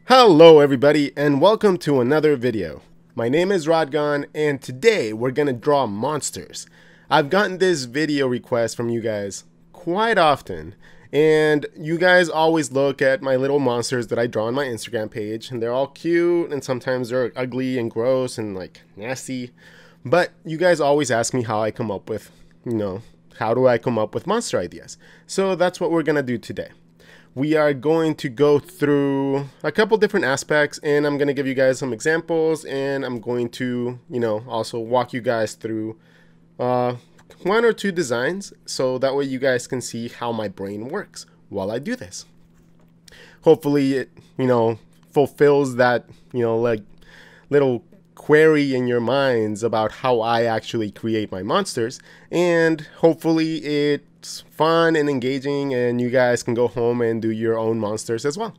Hello everybody and welcome to another video. My name is Rodgon and today we're gonna draw monsters. I've gotten this video request from you guys quite often and you guys always look at my little monsters that I draw on my Instagram page and they're all cute and sometimes they're ugly and gross and like nasty, but you guys always ask me how I come up with, how do I come up with monster ideas. So that's what we're gonna do today. We are going to go through a couple different aspects and I'm going to give you guys some examples and I'm going to, also walk you guys through one or two designs so that way you guys can see how my brain works while I do this. Hopefully it, fulfills that, like little query in your minds about how I actually create my monsters, and hopefully it's fun and engaging and you guys can go home and do your own monsters as well.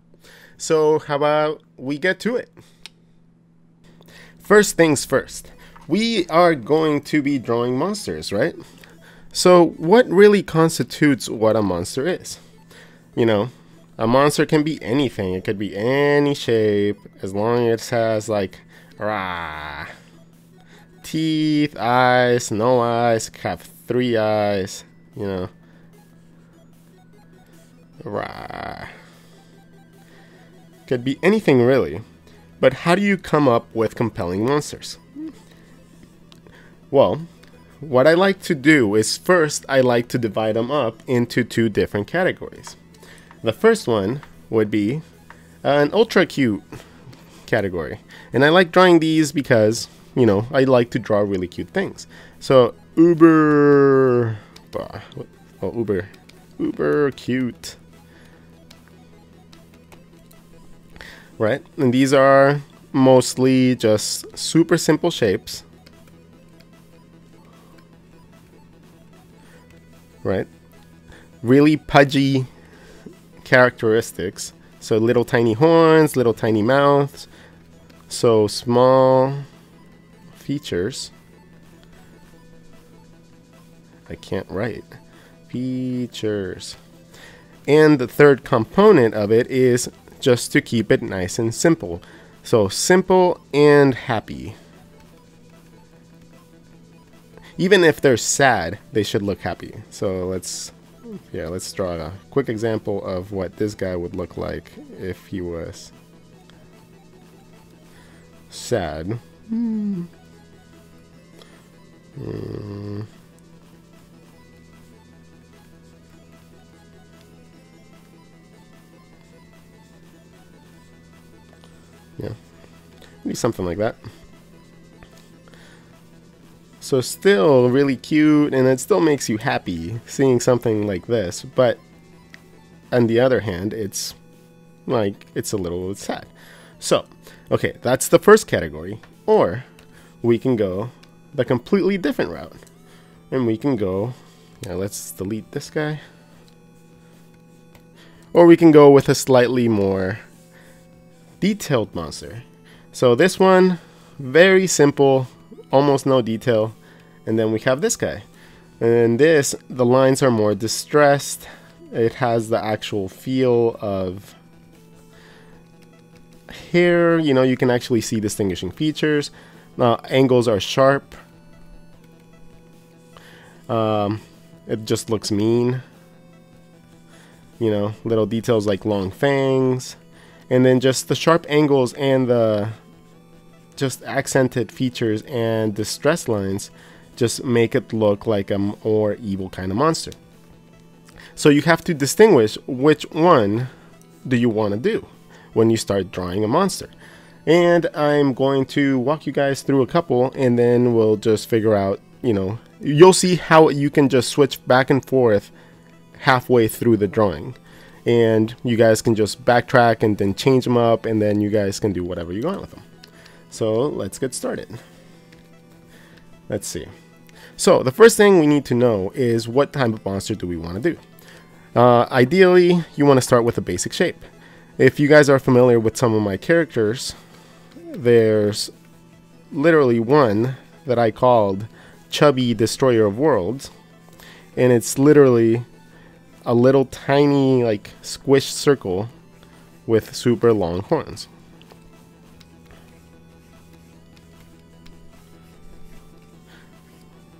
So how about we get to it? First things first, we are going to be drawing monsters, right? So what really constitutes what a monster is? A monster can be anything. It could be any shape as long as it has like teeth, eyes, no eyes, have 3 eyes, Could be anything really. But how do you come up with compelling monsters? Well, what I like to do is first I like to divide them up into 2 different categories. The first one would be an ultra cute category, and I like drawing these because I like to draw really cute things. So uber cute, right? And these are mostly just super simple shapes, right? Really pudgy characteristics. So little tiny horns, little tiny mouths, so small features. I can't write. Features. And the third component of it is just to keep it nice and simple. So simple and happy. Even if they're sad, they should look happy. So let's draw a quick example of what this guy would look like if he was sad. Yeah, maybe something like that. So still really cute, and it still makes you happy seeing something like this, but on the other hand, it's a little sad. So, okay, that's the first category. Or we can go the completely different route. And we can go, let's delete this guy. Or we can go with a slightly more detailed monster. So this one, very simple, almost no detail. And then we have this guy. And this, the lines are more distressed. It has the actual feel of hair. You can actually see distinguishing features. Angles are sharp. It just looks mean. Little details like long fangs. And then just the sharp angles and the just accented features and distress lines just make it look like a more evil kind of monster. So you have to distinguish which one do you want to do when you start drawing a monster. And I'm going to walk you guys through a couple and then we'll just figure out, you'll see how you can just switch back and forth halfway through the drawing. And you guys can just backtrack and then change them up, and then you guys can do whatever you want with them. So let's get started. Let's see. So the first thing we need to know is what type of monster do we want to do. Ideally, you want to start with a basic shape. If you guys are familiar with some of my characters, there's literally one that I called Chubby Destroyer of Worlds, and it's literally a little tiny like squished circle with super long horns.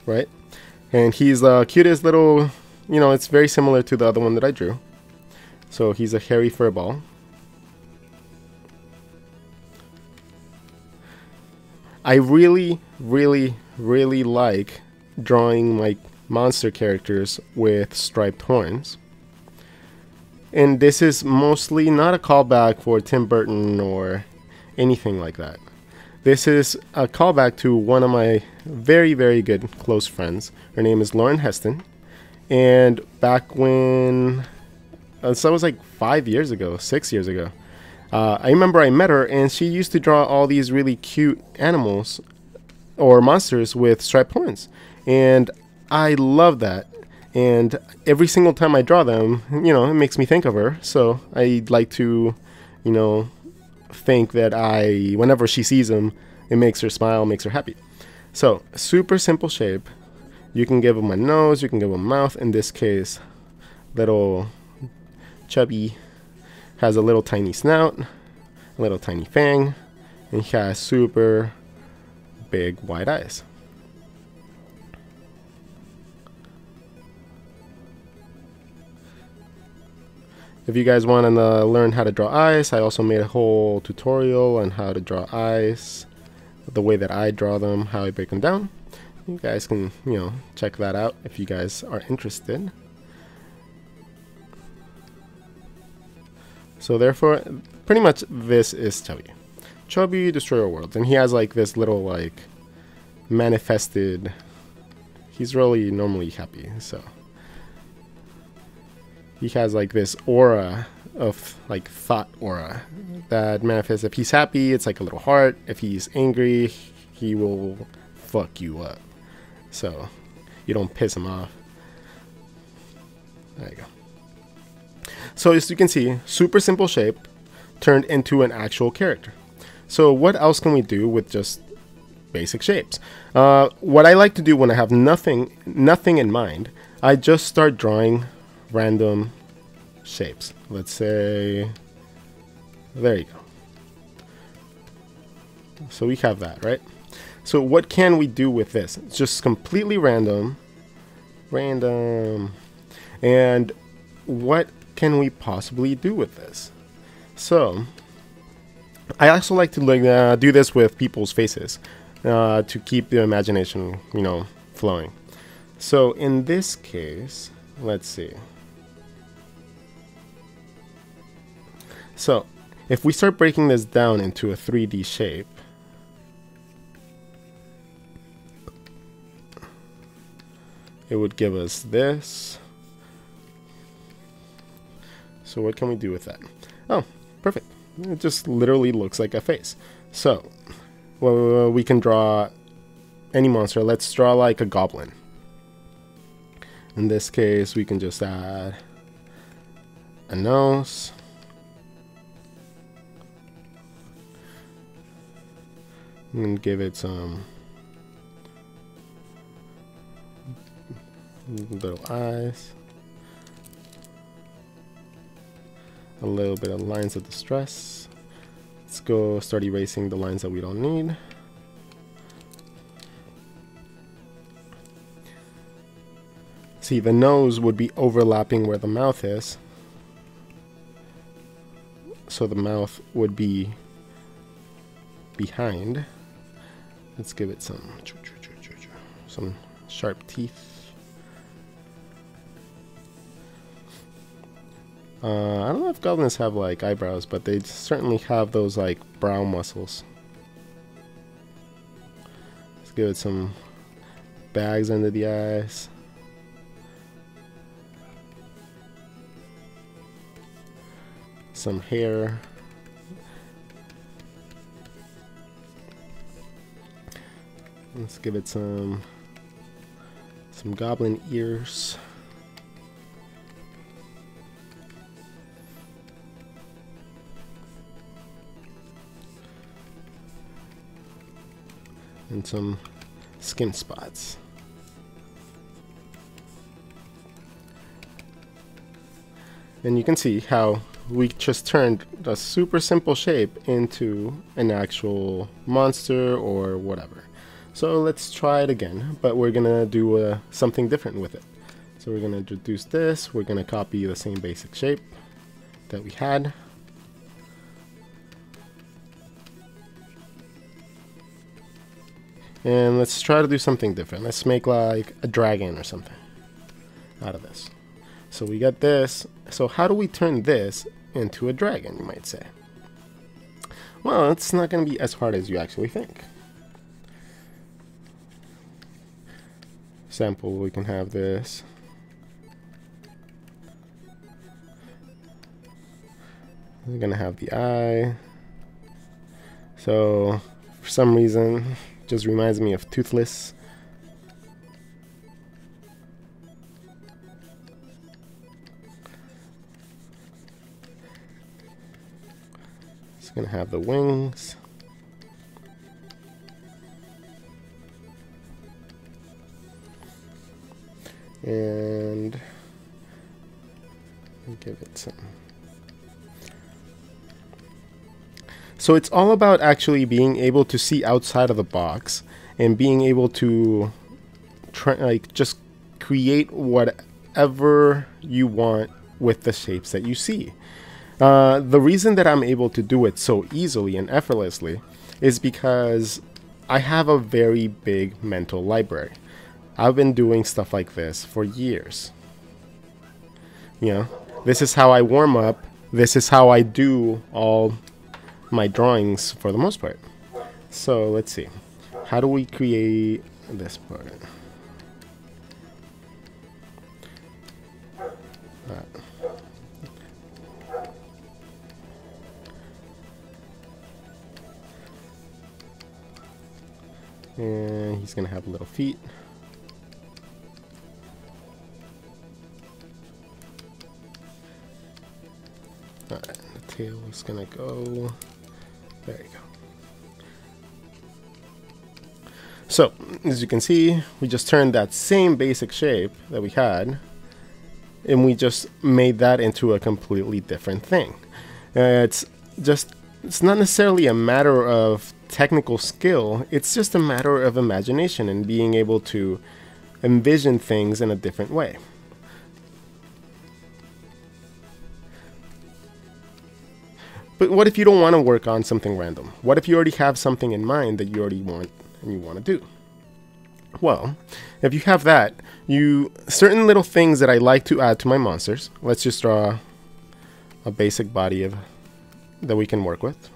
right? And he's the cutest little, you know, it's very similar to the other one that I drew. So he's a hairy furball. I really like drawing my monster characters with striped horns. And this is mostly not a callback for Tim Burton or anything like that. This is a callback to one of my very good close friends. Her name is Lauren Heston. And back when, so it was like 5 years ago, 6 years ago, I remember I met her, and she used to draw all these really cute animals or monsters with striped horns. And I love that. And every single time I draw them, you know, it makes me think of her. So I like to, you know, think that whenever she sees them, it makes her smile, makes her happy. So super simple shape. You can give them a nose, you can give them a mouth. In this case, little chubby has a little tiny snout, a little tiny fang, and he has super big wide eyes. If you guys want to learn how to draw eyes, I also made a whole tutorial on how to draw eyes, the way that I draw them, how I break them down. You guys can, you know, check that out if you guys are interested. So therefore, pretty much this is Chubby. Chubby, Destroyer Worlds. And he has like this little like manifested, he's really normally happy, so. He has like this aura of like thought aura that manifests. If he's happy, it's like a little heart. If he's angry, he will fuck you up. So you don't piss him off. There you go. So as you can see, super simple shape turned into an actual character. So what else can we do with just basic shapes? What I like to do when I have nothing in mind, I just start drawing random shapes. Let's say, there you go. So we have that, right? So what can we do with this? It's just completely random. And what can we possibly do with this? So I also like to do this with people's faces to keep the imagination, you know, flowing. So in this case, let's see. So if we start breaking this down into a 3D shape, it would give us this. So what can we do with that? Oh, perfect. It just literally looks like a face. So well, we can draw any monster. Let's draw like a goblin. In this case, we can just add a nose. And give it some little eyes. A little bit of lines of distress. Let's go start erasing the lines that we don't need. See, the nose would be overlapping where the mouth is. So the mouth would be behind. Let's give it some sharp teeth. I don't know if goblins have like eyebrows, but they certainly have those like brow muscles. Let's give it some bags under the eyes. Some hair. Let's give it some goblin ears. And some skin spots. And you can see how we just turned a super simple shape into an actual monster or whatever. So let's try it again, but we're gonna do something different with it. So we're gonna introduce this, we're gonna copy the same basic shape that we had. And let's try to do something different. Let's make like a dragon or something out of this. So we got this. So how do we turn this into a dragon, you might say? Well, it's not going to be as hard as you actually think. Sample, we can have this. We're going to have the eye. So for some reason, just reminds me of Toothless. It's gonna have the wings. And give it some. So it's all about actually being able to see outside of the box and being able to just create whatever you want with the shapes that you see. The reason that I'm able to do it so easily and effortlessly is because I have a very big mental library. I've been doing stuff like this for years. You know, this is how I warm up. This is how I do all my drawings for the most part. So let's see, how do we create this part? And he's gonna have little feet. Alright, the tail is gonna go. There you go. So, as you can see, we just turned that same basic shape that we had, and we just made that into a completely different thing. It's not necessarily a matter of technical skill, it's just a matter of imagination and being able to envision things in a different way. But what if you don't want to work on something random? What if you already have something in mind that you already want and you want to do? Well, if you have that, certain little things that I like to add to my monsters. Let's just draw a basic body that we can work with.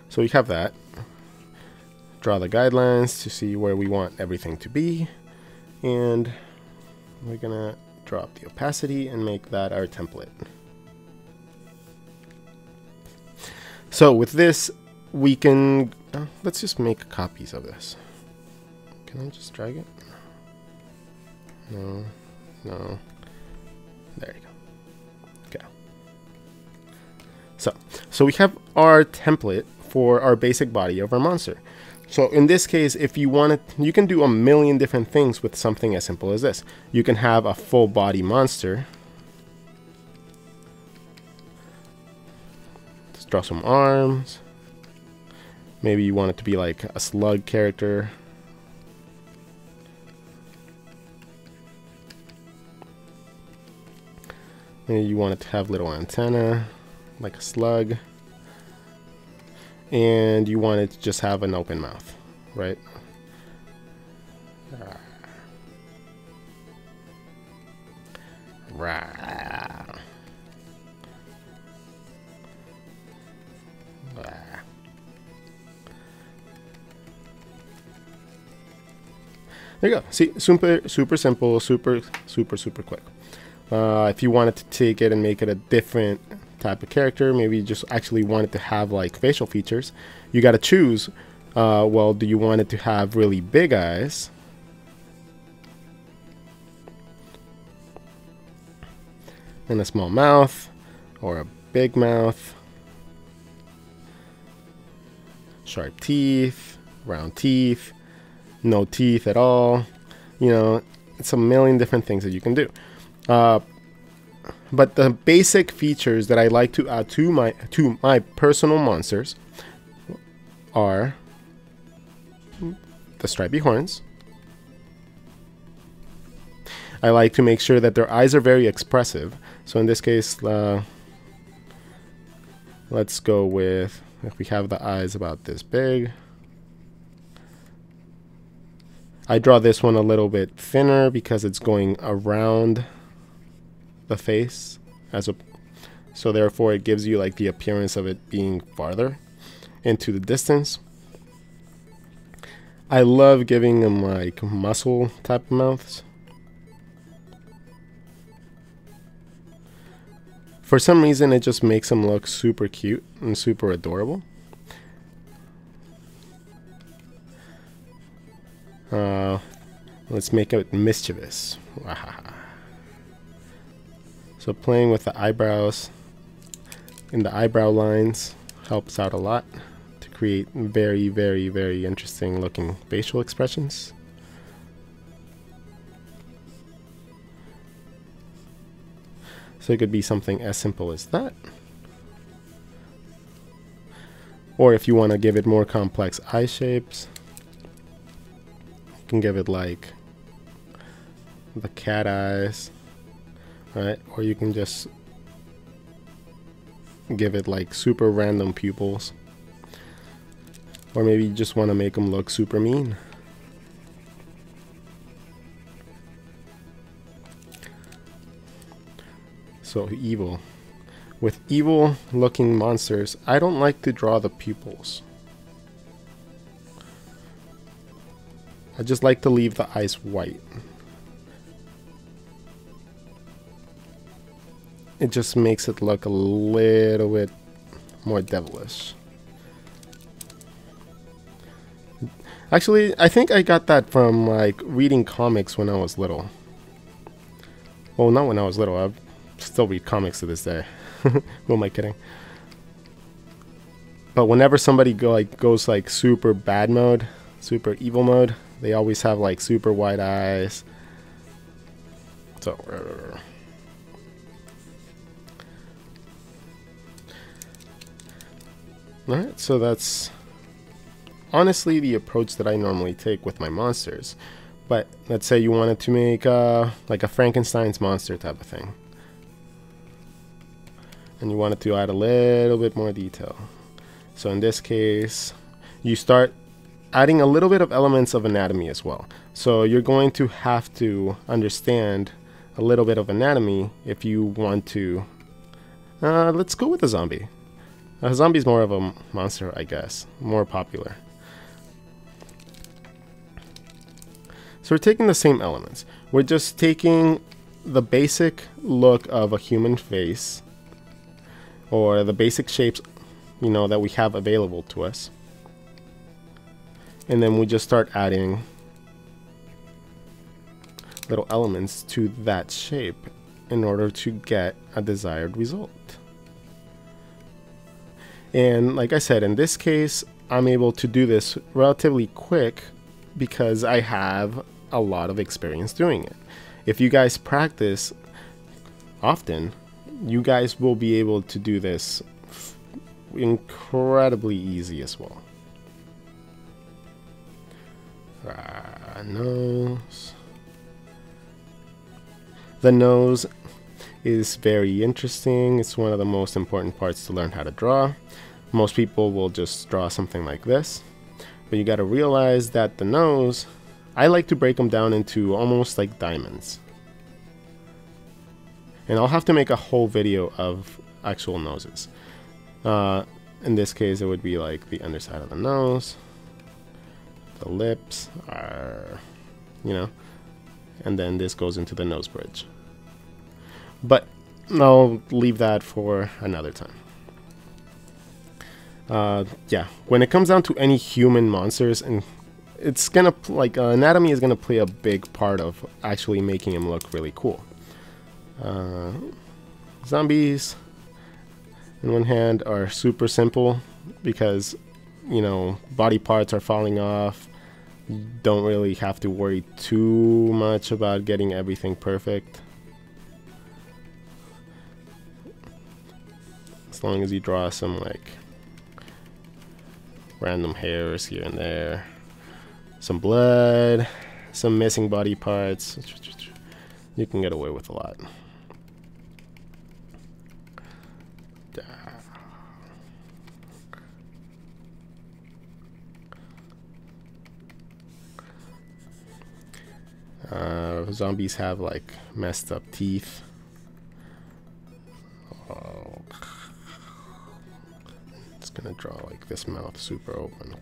So we have that. Draw the guidelines to see where we want everything to be, and we're gonna drop the opacity and make that our template. So with this, we can, let's just make copies of this. Can I just drag it? No, no. There you go. Okay. So we have our template for our basic body of our monster. So in this case, if you want it, you can do a million different things with something as simple as this. You can have a full body monster. Let's draw some arms. Maybe you want it to be like a slug character. Maybe you want it to have little antenna, like a slug. And you want it to just have an open mouth, right? There you go. See, super simple, super quick. If you wanted to take it and make it a different type of character, maybe you just actually want it to have like facial features, you got to choose, well, do you want it to have really big eyes, and a small mouth, or a big mouth, sharp teeth, round teeth, no teeth at all? You know, it's a million different things that you can do. But the basic features that I like to add to my personal monsters are the stripy horns. I like to make sure that their eyes are very expressive. So in this case, let's go with, if we have the eyes about this big. I draw this one a little bit thinner because it's going around the face, so therefore it gives you like the appearance of it being farther into the distance. I love giving them like muscle type of mouths. For some reason, it just makes them look super cute and super adorable. Let's make it mischievous. So playing with the eyebrows and the eyebrow lines helps out a lot to create very, very, very interesting looking facial expressions. So it could be something as simple as that. Or if you want to give it more complex eye shapes, you can give it like the cat eyes, right? Or you can just give it like super random pupils. Or maybe you just want to make them look super mean. So evil. With evil looking monsters, I don't like to draw the pupils. I just like to leave the eyes white. It just makes it look a little bit more devilish. Actually, I think I got that from like reading comics when I was little. Well, not when I was little. I still read comics to this day. Who am I kidding? But whenever somebody goes like super bad mode, super evil mode, they always have like super wide eyes. So alright, so that's honestly the approach that I normally take with my monsters. But let's say you wanted to make like a Frankenstein's monster type of thing, and you wanted to add a little bit more detail. So in this case, you start adding a little bit of elements of anatomy as well. So you're going to have to understand a little bit of anatomy if you want to. Let's go with a zombie. A zombie is more of a monster, I guess, more popular. So we're taking the same elements. We're just taking the basic look of a human face, or the basic shapes, you know, that we have available to us. And then we just start adding little elements to that shape in order to get a desired result. And like I said, in this case, I'm able to do this relatively quick because I have a lot of experience doing it. If you guys practice often, you guys will be able to do this incredibly easy as well. Nose. The nose is very interesting. It's one of the most important parts to learn how to draw. Most people will just draw something like this, but you got to realize that the nose, I like to break them down into almost like diamonds. And I'll have to make a whole video of actual noses. In this case, it would be like the underside of the nose, the lips are, you know, and then this goes into the nose bridge. But I'll leave that for another time. Yeah, when it comes down to any human monsters, and it's gonna like anatomy is gonna play a big part of actually making him look really cool. Zombies, in one hand, are super simple because, you know, body parts are falling off. You don't really have to worry too much about getting everything perfect. as long as you draw some like random hairs here and there, some blood, some missing body parts, you can get away with a lot. Zombies have like messed up teeth. Oh. It's gonna draw like this mouth super open.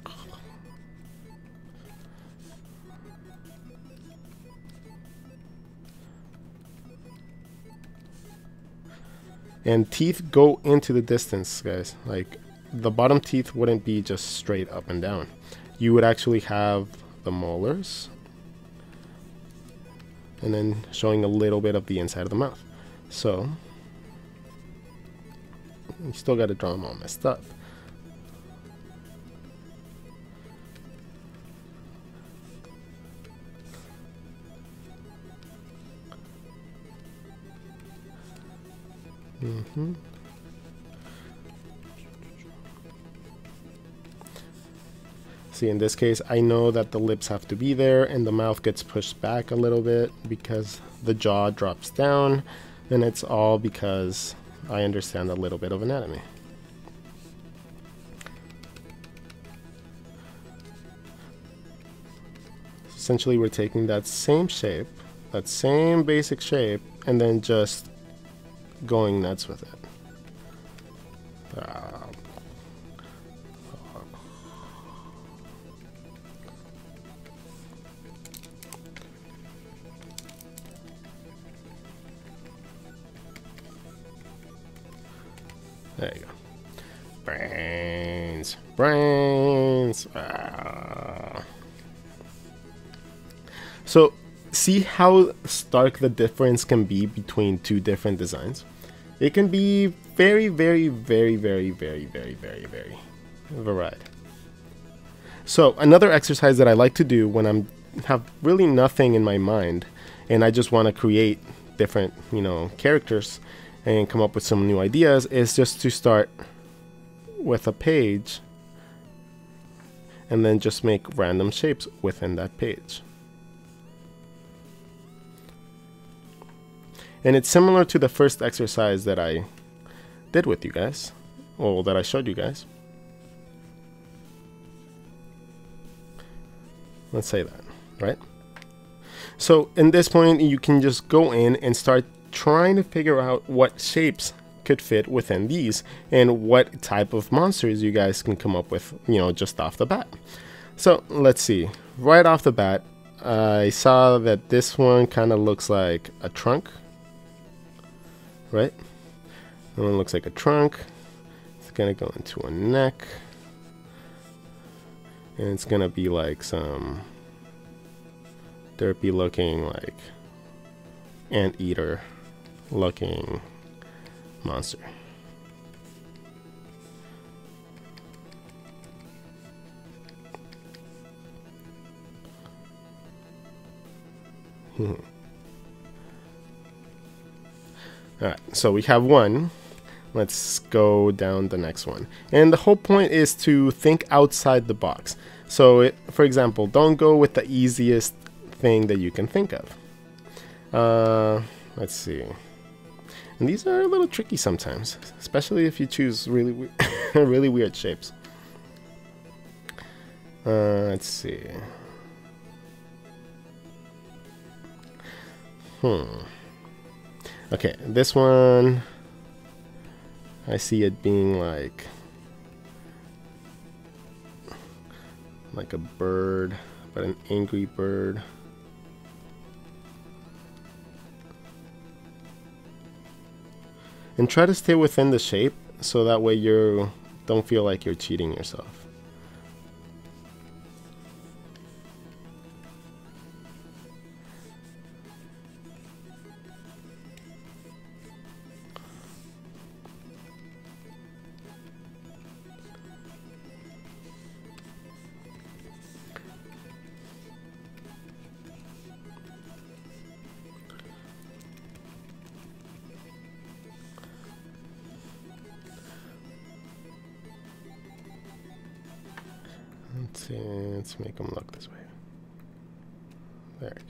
And teeth go into the distance, guys. Like the bottom teeth wouldn't be just straight up and down. You would actually have the molars and then showing a little bit of the inside of the mouth. So you still got to draw them all messed up. See, in this case, I know that the lips have to be there and the mouth gets pushed back a little bit because the jaw drops down, and it's all because I understand a little bit of anatomy. Essentially, we're taking that same shape, that same basic shape, and then just going nuts with it. There you go. Brains. Brains. So, see how stark the difference can be between two different designs? It can be very, very, very, very, very, very, very, very varied. So, another exercise that I like to do when I have really nothing in my mind and I just want to create different, characters and come up with some new ideas is just to start with a page and then just make random shapes within that page. And it's similar to the first exercise that I did with you guys, or that I showed you guys. Let's say that, right? So in this point, you can just go in and start trying to figure out what shapes could fit within these and what type of monsters you guys can come up with, just off the bat. So let's see. Right off the bat, I saw that this one kind of looks like a trunk. Right? That one looks like a trunk. It's gonna go into a neck. And it's gonna be like some derpy looking, like anteater looking monster. Alright, so we have one. Let's go down the next one. And the whole point is to think outside the box. So, for example, don't go with the easiest thing that you can think of. Let's see. And these are a little tricky sometimes, especially if you choose really, really weird shapes. Let's see. Okay, this one, I see it being like a bird, but an angry bird. And try to stay within the shape so that way you don't feel like you're cheating yourself. Let's make him look this way. There we go.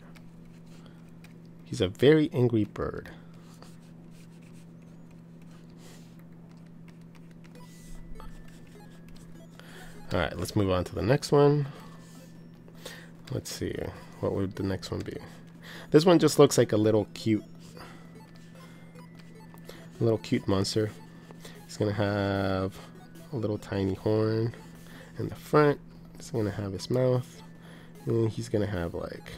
He's a very angry bird. Alright, let's move on to the next one. Let's see, what would the next one be? This one just looks like a little cute monster. He's gonna have a little tiny horn in the front. He's gonna have his mouth, and he's gonna have like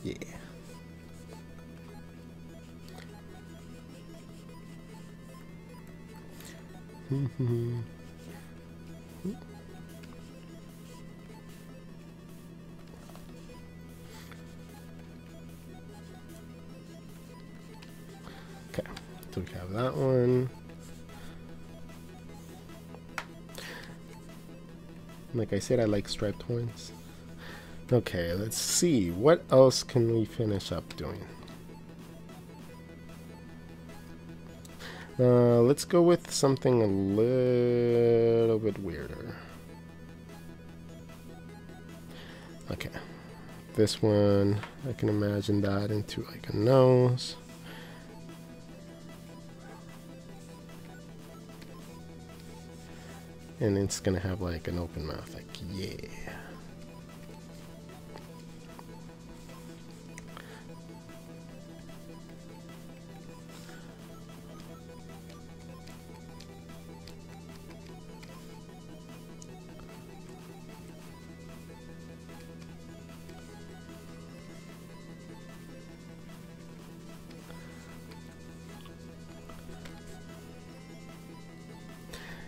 yeah. Okay, so we have that one. Like I said, I like striped horns. Okay, let's see. What else can we finish up doing? Let's go with something a little bit weirder. Okay, this one, I can imagine that into like a nose. And it's gonna have like an open mouth, like, yeah.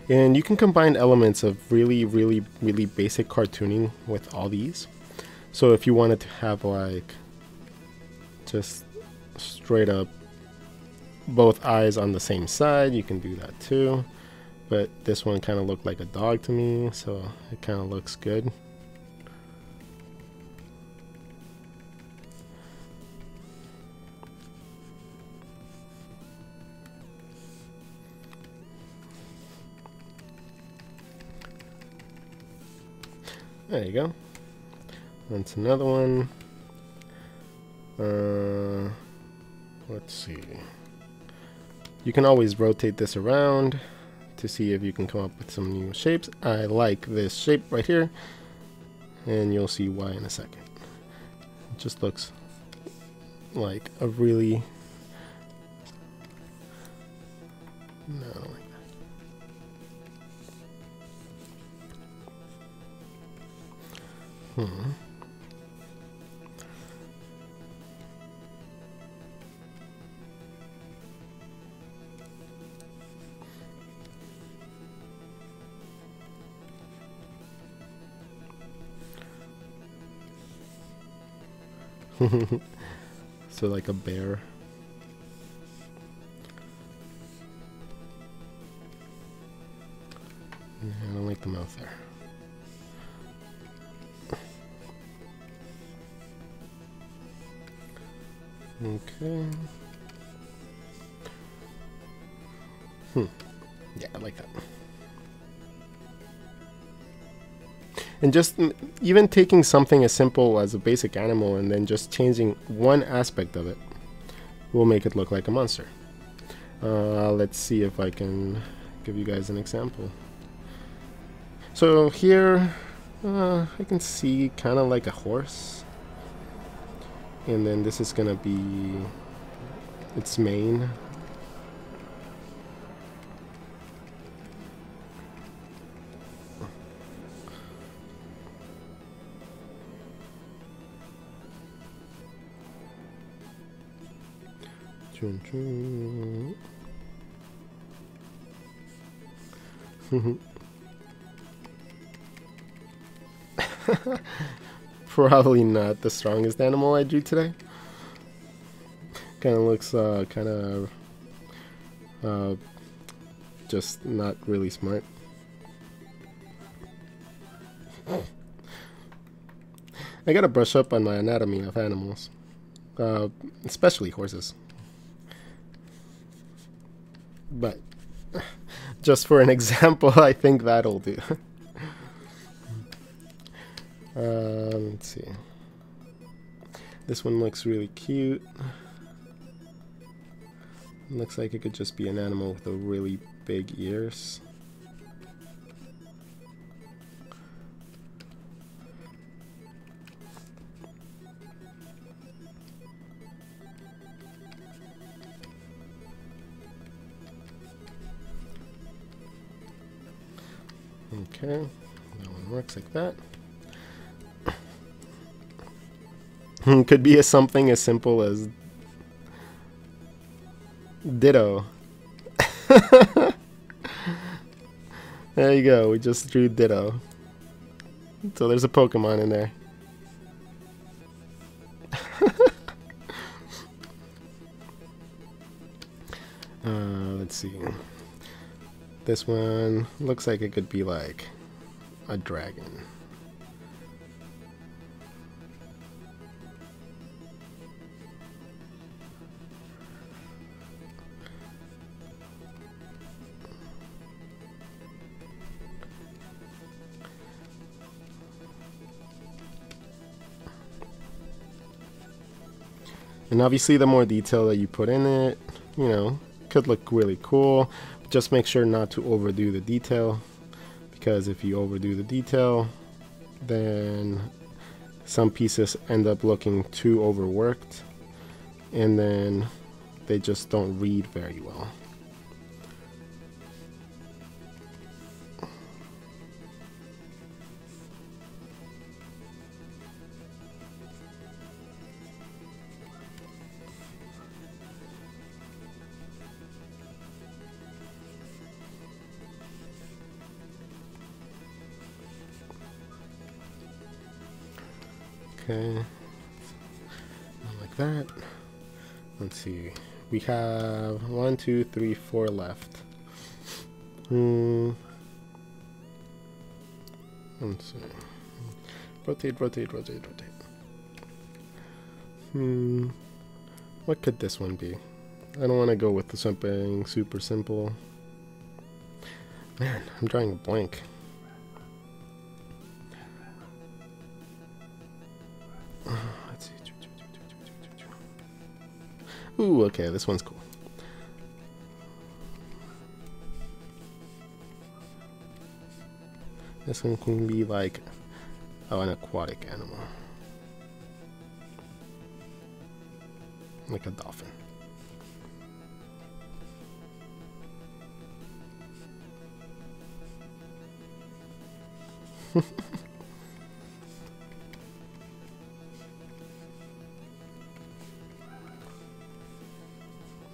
And you can combine elements of really basic cartooning with all these. So if you wanted to have like just straight up both eyes on the same side, you can do that too. But this one kind of looked like a dog to me, so it kind of looks good. There you go. That's another one. Let's see. You can always rotate this around to see if you can come up with some new shapes. I like this shape right here, and you'll see why in a second. It just looks like a really... No, I don't like that. So like a bear. Yeah, I don't like the mouth there. Okay. Yeah, I like that. And just even taking something as simple as a basic animal and then just changing one aspect of it will make it look like a monster. Let's see if I can give you guys an example. So here I can see kind of like a horse. And then this is gonna be its mane. Choo choo. Probably not the strongest animal I drew today. Kind of looks kind of just not really smart. I gotta brush up on my anatomy of animals, especially horses. but just for an example, I think that'll do. Let's see. This one looks really cute. Looks like it could just be an animal with a really big ears. Okay, that one works like that. Could be something as simple as Ditto. There you go, we just drew Ditto. So there's a Pokemon in there. Let's see. This one looks like it could be like a dragon. And obviously the more detail that you put in it, you know, could look really cool. Just make sure not to overdo the detail, because if you overdo the detail, then some pieces end up looking too overworked, and then they just don't read very well. Okay, like that. Let's see. We have 1, 2, 3, 4 left. Let's see. Rotate, rotate, rotate, rotate. What could this one be? I don't want to go with something super simple. Man, I'm drawing a blank. Let's see. Ooh, okay, this one's cool. This one can be like, oh, an aquatic animal. Like a dolphin.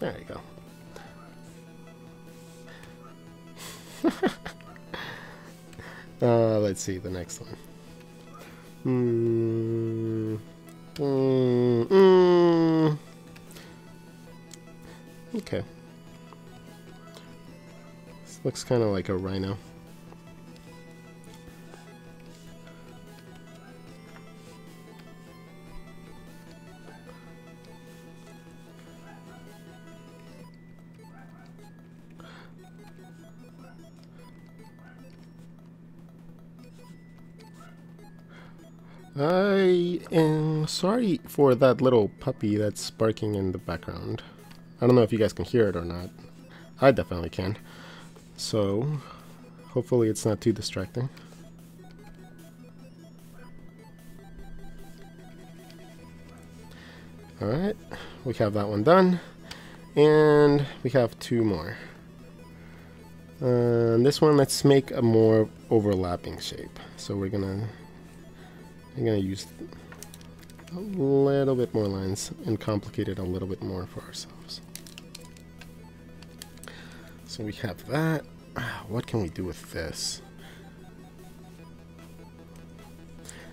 There you go. Let's see the next one. Okay. This looks kind of like a rhino. I am sorry for that little puppy that's barking in the background. I don't know if you guys can hear it or not. I definitely can. So, hopefully it's not too distracting. Alright, we have that one done. And we have 2 more. This one, let's make a more overlapping shape. So I'm gonna use a little bit more lines and complicate it a little bit more for ourselves. So we have that. What can we do with this?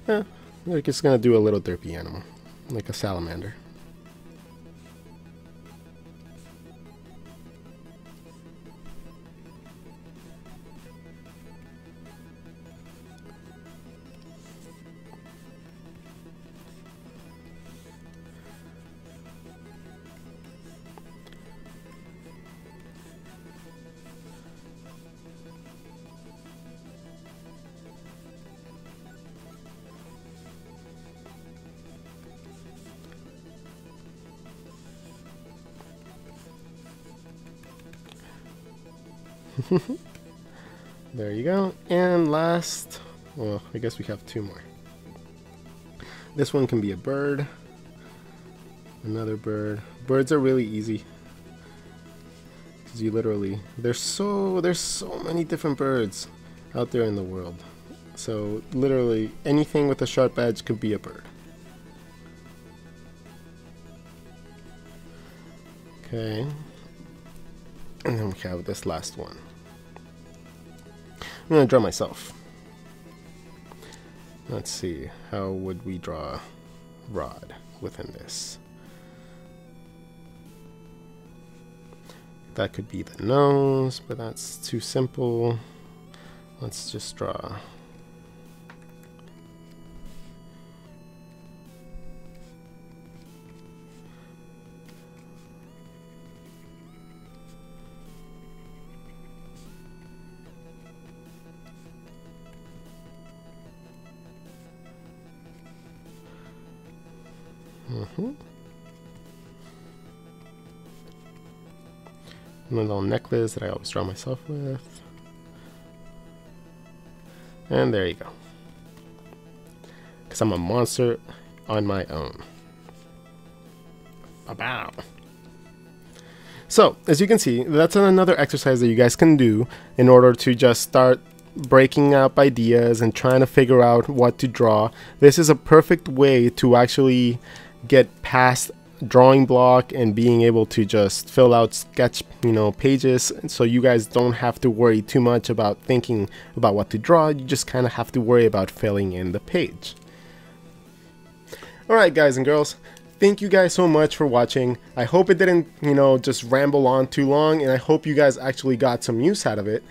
We're just gonna do a little derpy animal, like a salamander. There you go. And last, well, I guess we have two more. This one can be a bird. Another bird. Birds are really easy. Because you literally, there's so many different birds out there in the world. So literally anything with a sharp edge could be a bird. Okay. And then we have this last one. I'm going to draw myself. Let's see, how would we draw Rod within this? That could be the nose, but that's too simple. Let's just draw. And a little necklace that I always draw myself with. And there you go. Because I'm a monster on my own. Bow. So, as you can see, that's another exercise that you guys can do in order to just start breaking up ideas and trying to figure out what to draw. This is a perfect way to actually get past drawing block and being able to just fill out sketch, pages, so you guys don't have to worry too much about thinking about what to draw. You just kind of have to worry about filling in the page. Alright guys and girls, thank you guys so much for watching. I hope it didn't, just ramble on too long, and I hope you guys actually got some use out of it.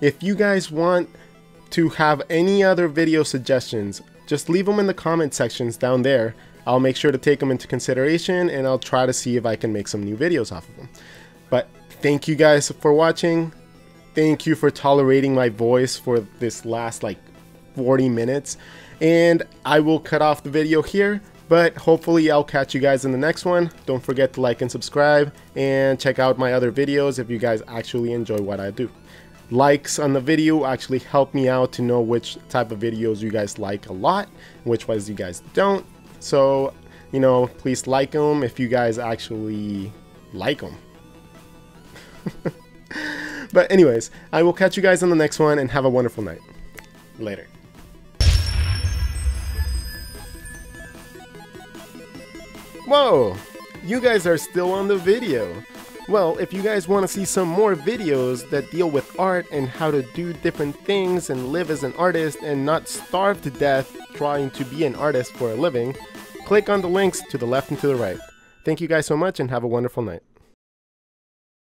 If you guys want to have any other video suggestions, just leave them in the comment sections down there. I'll make sure to take them into consideration, and I'll try to see if I can make some new videos off of them. But thank you guys for watching. Thank you for tolerating my voice for this last like 40 minutes. And I will cut off the video here, but hopefully I'll catch you guys in the next one. Don't forget to like and subscribe, and check out my other videos if you guys actually enjoy what I do. Likes on the video actually help me out to know which type of videos you guys like a lot, which ones you guys don't. So, please like them if you guys actually like them. But anyways, I will catch you guys on the next one, and have a wonderful night. Later. Whoa! You guys are still on the video. Well, if you guys want to see some more videos that deal with art and how to do different things and live as an artist and not starve to death trying to be an artist for a living, click on the links to the left and to the right. Thank you guys so much, and have a wonderful night.